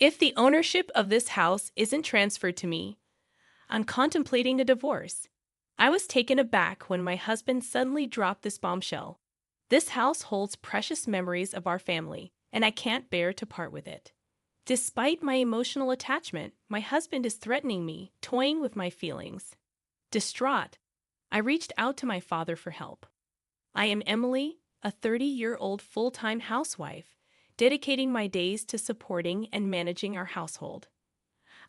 If the ownership of this house isn't transferred to me, I'm contemplating a divorce. I was taken aback when my husband suddenly dropped this bombshell. This house holds precious memories of our family, and I can't bear to part with it. Despite my emotional attachment, my husband is threatening me, toying with my feelings. Distraught, I reached out to my father for help. I am Emily, a 30-year-old full-time housewife, dedicating my days to supporting and managing our household.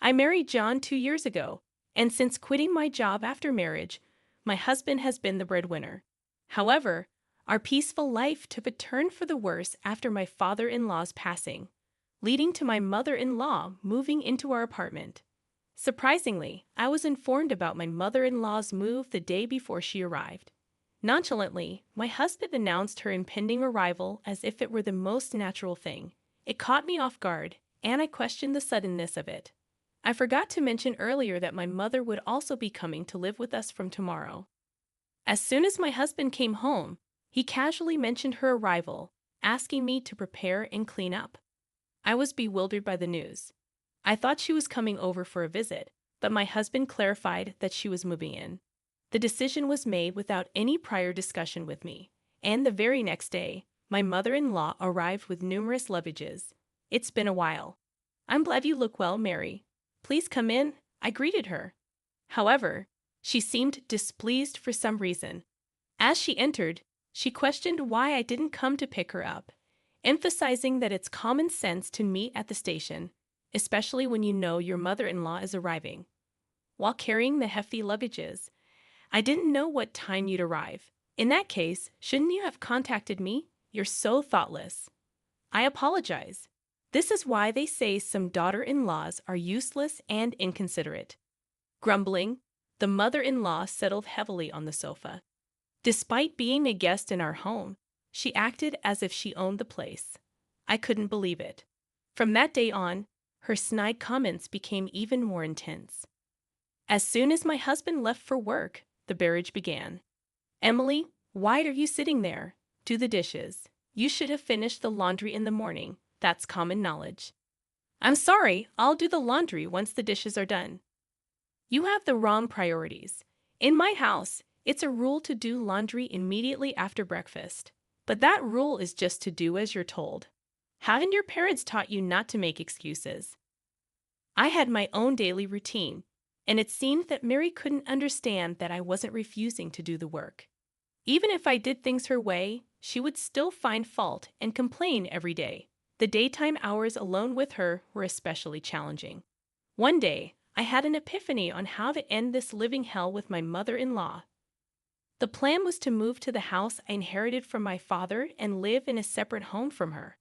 I married John 2 years ago, and since quitting my job after marriage, my husband has been the breadwinner. However, our peaceful life took a turn for the worse after my father-in-law's passing, leading to my mother-in-law moving into our apartment. Surprisingly, I was informed about my mother-in-law's move the day before she arrived. Nonchalantly, my husband announced her impending arrival as if it were the most natural thing. It caught me off guard, and I questioned the suddenness of it. I forgot to mention earlier that my mother would also be coming to live with us from tomorrow. As soon as my husband came home, he casually mentioned her arrival, asking me to prepare and clean up. I was bewildered by the news. I thought she was coming over for a visit, but my husband clarified that she was moving in. The decision was made without any prior discussion with me, and the very next day, my mother-in-law arrived with numerous luggages. It's been a while. I'm glad you look well, Mary. Please come in, I greeted her. However, she seemed displeased for some reason. As she entered, she questioned why I didn't come to pick her up, emphasizing that it's common sense to meet at the station, especially when you know your mother-in-law is arriving. While carrying the hefty luggages, I didn't know what time you'd arrive. In that case, shouldn't you have contacted me? You're so thoughtless. I apologize. This is why they say some daughter-in-laws are useless and inconsiderate. Grumbling, the mother-in-law settled heavily on the sofa. Despite being a guest in our home, she acted as if she owned the place. I couldn't believe it. From that day on, her snide comments became even more intense. As soon as my husband left for work, the barrage began. Emily, why are you sitting there? Do the dishes. You should have finished the laundry in the morning. That's common knowledge. I'm sorry, I'll do the laundry once the dishes are done. You have the wrong priorities. In my house, it's a rule to do laundry immediately after breakfast. But that rule is just to do as you're told. Haven't your parents taught you not to make excuses? I had my own daily routine, and it seemed that Mary couldn't understand that I wasn't refusing to do the work. Even if I did things her way, she would still find fault and complain every day. The daytime hours alone with her were especially challenging. One day, I had an epiphany on how to end this living hell with my mother-in-law. The plan was to move to the house I inherited from my father and live in a separate home from her.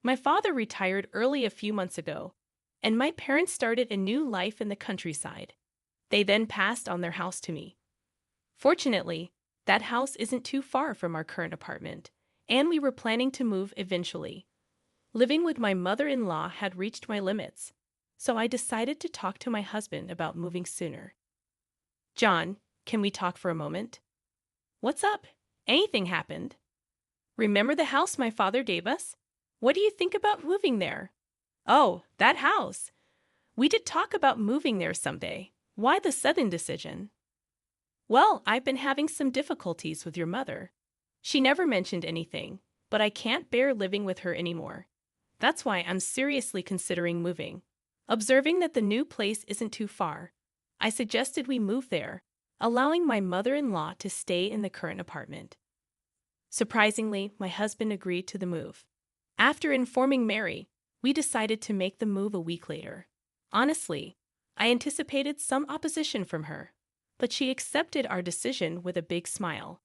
My father retired early a few months ago, and my parents started a new life in the countryside. They then passed on their house to me. Fortunately, that house isn't too far from our current apartment, and we were planning to move eventually. Living with my mother-in-law had reached my limits, so I decided to talk to my husband about moving sooner. John, can we talk for a moment? What's up? Anything happened? Remember the house my father gave us? What do you think about moving there? Oh, that house. We did talk about moving there someday. Why the sudden decision? Well, I've been having some difficulties with your mother. She never mentioned anything, but I can't bear living with her anymore. That's why I'm seriously considering moving. Observing that the new place isn't too far, I suggested we move there, allowing my mother-in-law to stay in the current apartment. Surprisingly, my husband agreed to the move. After informing Mary, we decided to make the move a week later. Honestly, I anticipated some opposition from her, but she accepted our decision with a big smile.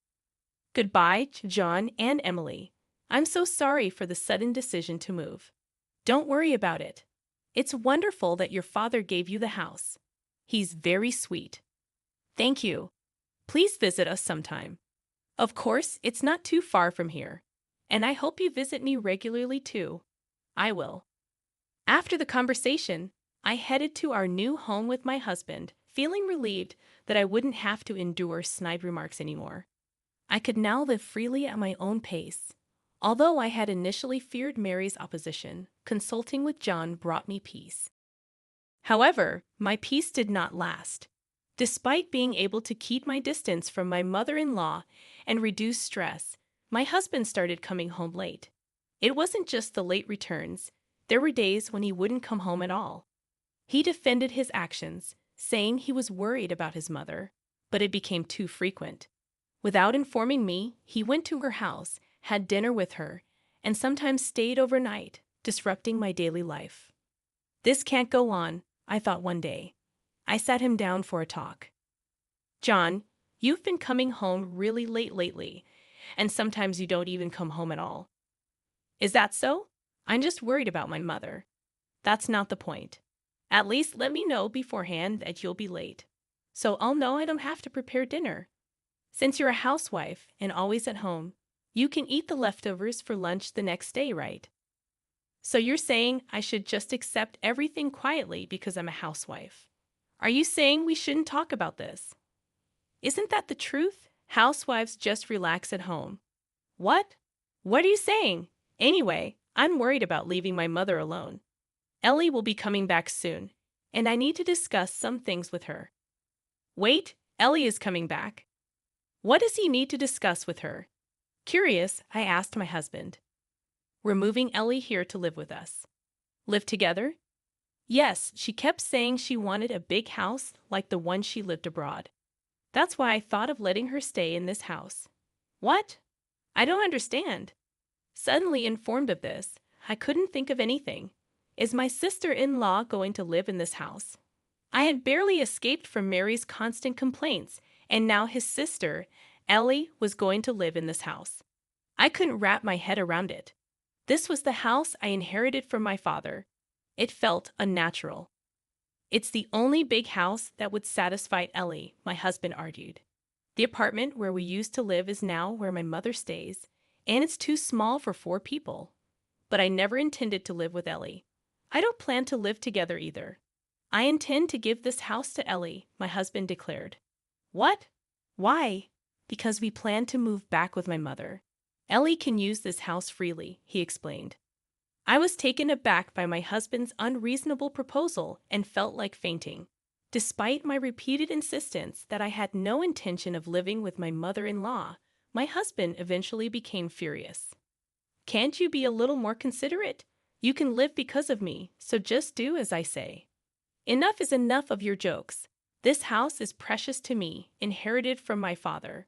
Goodbye, John and Emily. I'm so sorry for the sudden decision to move. Don't worry about it. It's wonderful that your father gave you the house. He's very sweet. Thank you. Please visit us sometime. Of course, it's not too far from here, and I hope you visit me regularly too. I will. After the conversation, I headed to our new home with my husband, feeling relieved that I wouldn't have to endure snide remarks anymore. I could now live freely at my own pace. Although I had initially feared Mary's opposition, consulting with John brought me peace. However, my peace did not last. Despite being able to keep my distance from my mother-in-law and reduce stress, my husband started coming home late. It wasn't just the late returns. There were days when he wouldn't come home at all. He defended his actions, saying he was worried about his mother, but it became too frequent. Without informing me, he went to her house, had dinner with her, and sometimes stayed overnight, disrupting my daily life. This can't go on, I thought one day. I sat him down for a talk. John, you've been coming home really late lately, and sometimes you don't even come home at all. Is that so? I'm just worried about my mother. That's not the point. At least let me know beforehand that you'll be late, so I'll know I don't have to prepare dinner. Since you're a housewife and always at home, you can eat the leftovers for lunch the next day, right? So you're saying I should just accept everything quietly because I'm a housewife. Are you saying we shouldn't talk about this? Isn't that the truth? Housewives just relax at home. What? What are you saying? Anyway, I'm worried about leaving my mother alone. Ellie will be coming back soon, and I need to discuss some things with her. Wait, Ellie is coming back. What does he need to discuss with her? Curious, I asked my husband. We're moving Ellie here to live with us. Live together? Yes, she kept saying she wanted a big house like the one she lived abroad. That's why I thought of letting her stay in this house. What? I don't understand. Suddenly informed of this, I couldn't think of anything. Is my sister-in-law going to live in this house? I had barely escaped from Mary's constant complaints, and now his sister, Ellie, was going to live in this house. I couldn't wrap my head around it. This was the house I inherited from my father. It felt unnatural. It's the only big house that would satisfy Ellie, my husband argued. The apartment where we used to live is now where my mother stays, and it's too small for 4 people. But I never intended to live with Ellie. I don't plan to live together either. I intend to give this house to Ellie, my husband declared. What? Why? Because we plan to move back with my mother. Ellie can use this house freely, he explained. I was taken aback by my husband's unreasonable proposal and felt like fainting. Despite my repeated insistence that I had no intention of living with my mother-in-law, my husband eventually became furious. Can't you be a little more considerate? You can live because of me, so just do as I say. Enough is enough of your jokes. This house is precious to me, inherited from my father.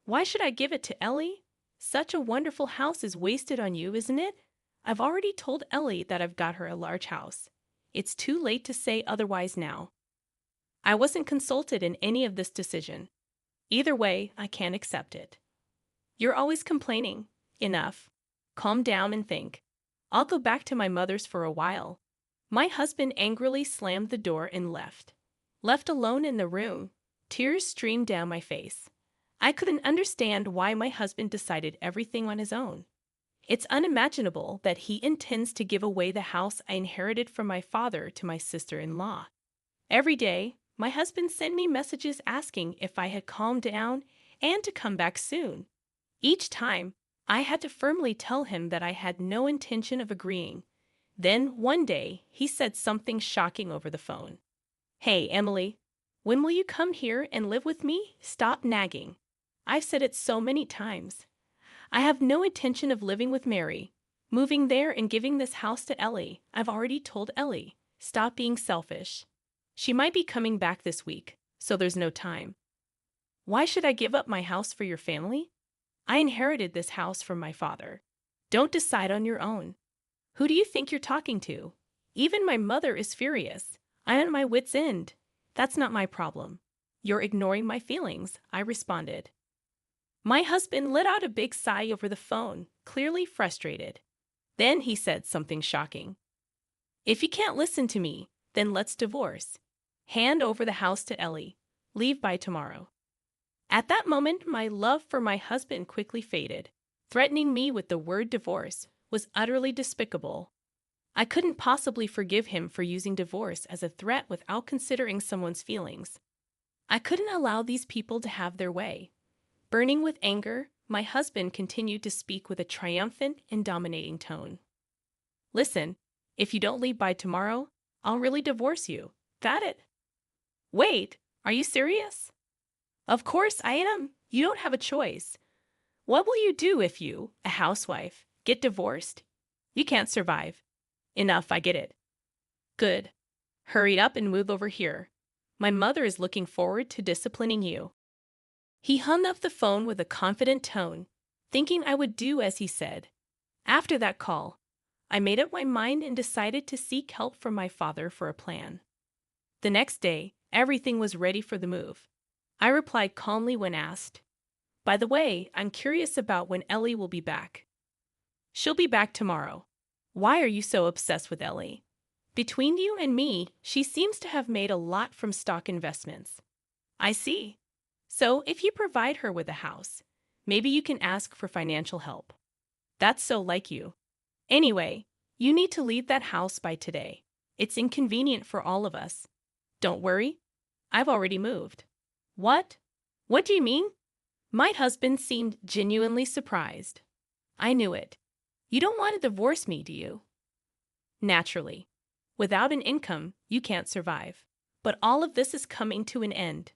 Why should I give it to Ellie? Such a wonderful house is wasted on you, isn't it? I've already told Ellie that I've got her a large house. It's too late to say otherwise now. I wasn't consulted in any of this decision. Either way, I can't accept it. You're always complaining. Enough. Calm down and think. I'll go back to my mother's for a while. My husband angrily slammed the door and left. Left alone in the room, tears streamed down my face. I couldn't understand why my husband decided everything on his own. It's unimaginable that he intends to give away the house I inherited from my father to my sister-in-law. Every day, my husband sent me messages asking if I had calmed down and to come back soon. Each time, I had to firmly tell him that I had no intention of agreeing. Then, one day, he said something shocking over the phone. Hey, Emily, when will you come here and live with me? Stop nagging. I've said it so many times. I have no intention of living with Mary. Moving there and giving this house to Ellie. I've already told Ellie. Stop being selfish. She might be coming back this week, so there's no time. Why should I give up my house for your family? I inherited this house from my father. Don't decide on your own. Who do you think you're talking to? Even my mother is furious. I'm at my wit's end. That's not my problem. You're ignoring my feelings, I responded. My husband let out a big sigh over the phone, clearly frustrated. Then he said something shocking. If you can't listen to me, then let's divorce. Hand over the house to Ellie. Leave by tomorrow. At that moment, my love for my husband quickly faded. Threatening me with the word divorce was utterly despicable. I couldn't possibly forgive him for using divorce as a threat without considering someone's feelings. I couldn't allow these people to have their way. Burning with anger, My husband continued to speak with a triumphant and dominating tone. Listen, if you don't leave by tomorrow, I'll really divorce you. That it? Wait, are you serious? Of course I am. You don't have a choice. What will you do if you, a housewife, get divorced? You can't survive. Enough, I get it. Good. Hurry up and move over here. My mother is looking forward to disciplining you. He hung up the phone with a confident tone, thinking I would do as he said. After that call, I made up my mind and decided to seek help from my father for a plan. The next day, everything was ready for the move. I replied calmly when asked. By the way, I'm curious about when Ellie will be back. She'll be back tomorrow. Why are you so obsessed with Ellie? Between you and me, she seems to have made a lot from stock investments. I see. So, if you provide her with a house, maybe you can ask for financial help. That's so like you. Anyway, you need to leave that house by today. It's inconvenient for all of us. Don't worry. I've already moved. What? What do you mean? My husband seemed genuinely surprised. I knew it. You don't want to divorce me, do you? Naturally. Without an income, you can't survive. But all of this is coming to an end.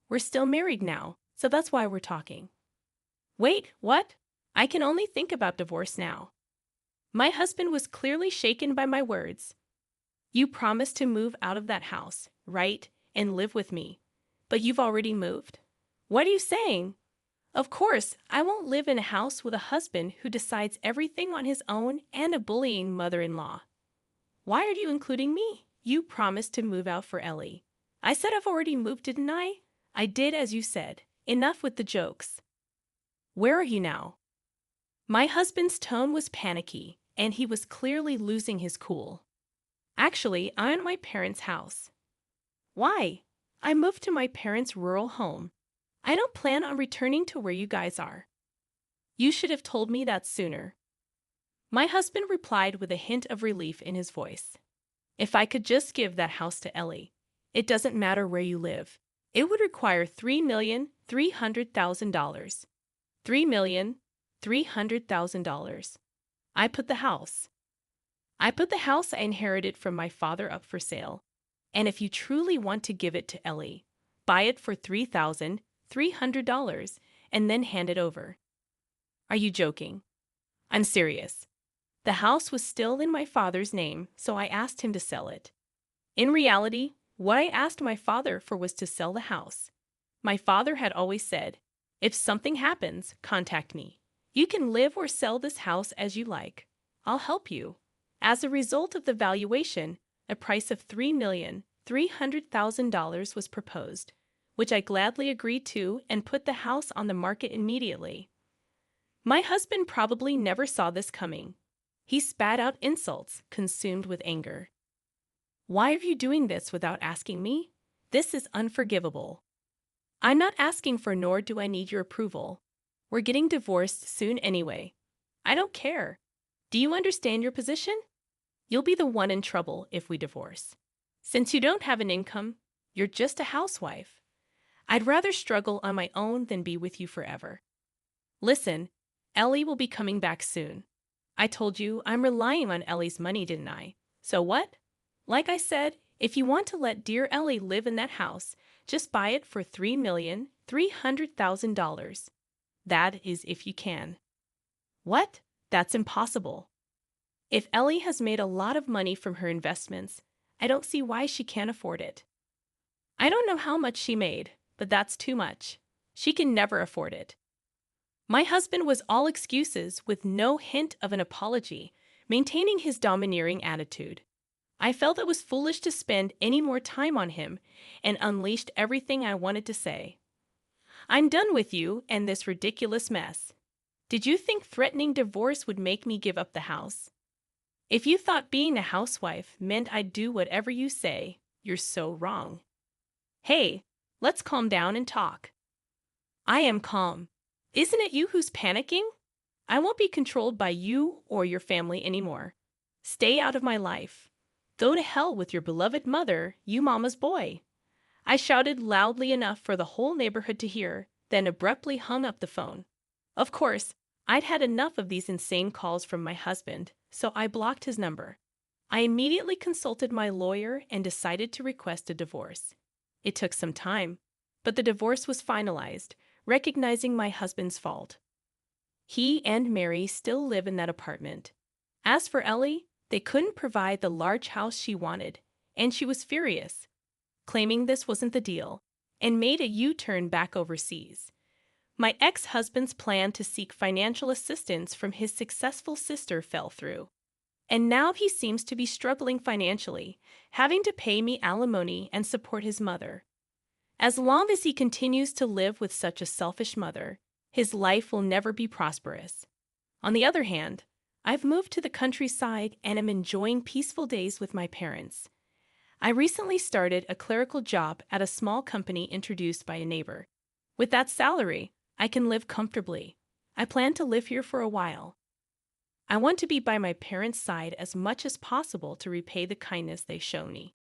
We're still married now, so that's why we're talking. Wait, what? I can only think about divorce now. My husband was clearly shaken by my words. You promised to move out of that house, right, and live with me. But you've already moved. What are you saying? Of course, I won't live in a house with a husband who decides everything on his own and a bullying mother-in-law. Why are you including me? You promised to move out for Ellie. I said I've already moved, didn't I? I did as you said. Enough with the jokes. Where are you now? My husband's tone was panicky, and he was clearly losing his cool. Actually, I'm at my parents' house. Why? I moved to my parents' rural home. I don't plan on returning to where you guys are. You should have told me that sooner. My husband replied with a hint of relief in his voice. If I could just give that house to Ellie, it doesn't matter where you live. It would require $3,300,000. $3,300,000. I put the house I inherited from my father up for sale. And if you truly want to give it to Ellie, buy it for $3,300 and then hand it over. Are you joking? I'm serious. The house was still in my father's name, so I asked him to sell it. In reality, what I asked my father for was to sell the house. My father had always said, if something happens, contact me. You can live or sell this house as you like. I'll help you. As a result of the valuation, a price of $3,300,000 was proposed, which I gladly agreed to and put the house on the market immediately. My husband probably never saw this coming. He spat out insults, consumed with anger. Why are you doing this without asking me? This is unforgivable. I'm not asking for nor do I need your approval. We're getting divorced soon anyway. I don't care. Do you understand your position? You'll be the one in trouble if we divorce. Since you don't have an income, you're just a housewife. I'd rather struggle on my own than be with you forever. Listen, Ellie will be coming back soon. I told you I'm relying on Ellie's money, didn't I? So what? Like I said, if you want to let dear Ellie live in that house, just buy it for $3,300,000. That is if you can. What? That's impossible. If Ellie has made a lot of money from her investments, I don't see why she can't afford it. I don't know how much she made, but that's too much. She can never afford it. My husband was all excuses with no hint of an apology, maintaining his domineering attitude. I felt it was foolish to spend any more time on him and unleashed everything I wanted to say. I'm done with you and this ridiculous mess. Did you think threatening divorce would make me give up the house? If you thought being a housewife meant I'd do whatever you say, you're so wrong. Hey, let's calm down and talk. I am calm. Isn't it you who's panicking? I won't be controlled by you or your family anymore. Stay out of my life. Go to hell with your beloved mother, you mama's boy. I shouted loudly enough for the whole neighborhood to hear, then abruptly hung up the phone. Of course, I'd had enough of these insane calls from my husband, so I blocked his number. I immediately consulted my lawyer and decided to request a divorce. It took some time, but the divorce was finalized, recognizing my husband's fault. He and Mary still live in that apartment. As for Ellie, they couldn't provide the large house she wanted, and she was furious, claiming this wasn't the deal, and made a U-turn back overseas. My ex-husband's plan to seek financial assistance from his successful sister fell through. And now he seems to be struggling financially, having to pay me alimony and support his mother. As long as he continues to live with such a selfish mother, his life will never be prosperous. On the other hand, I've moved to the countryside and am enjoying peaceful days with my parents. I recently started a clerical job at a small company introduced by a neighbor. With that salary, I can live comfortably. I plan to live here for a while. I want to be by my parents' side as much as possible to repay the kindness they show me.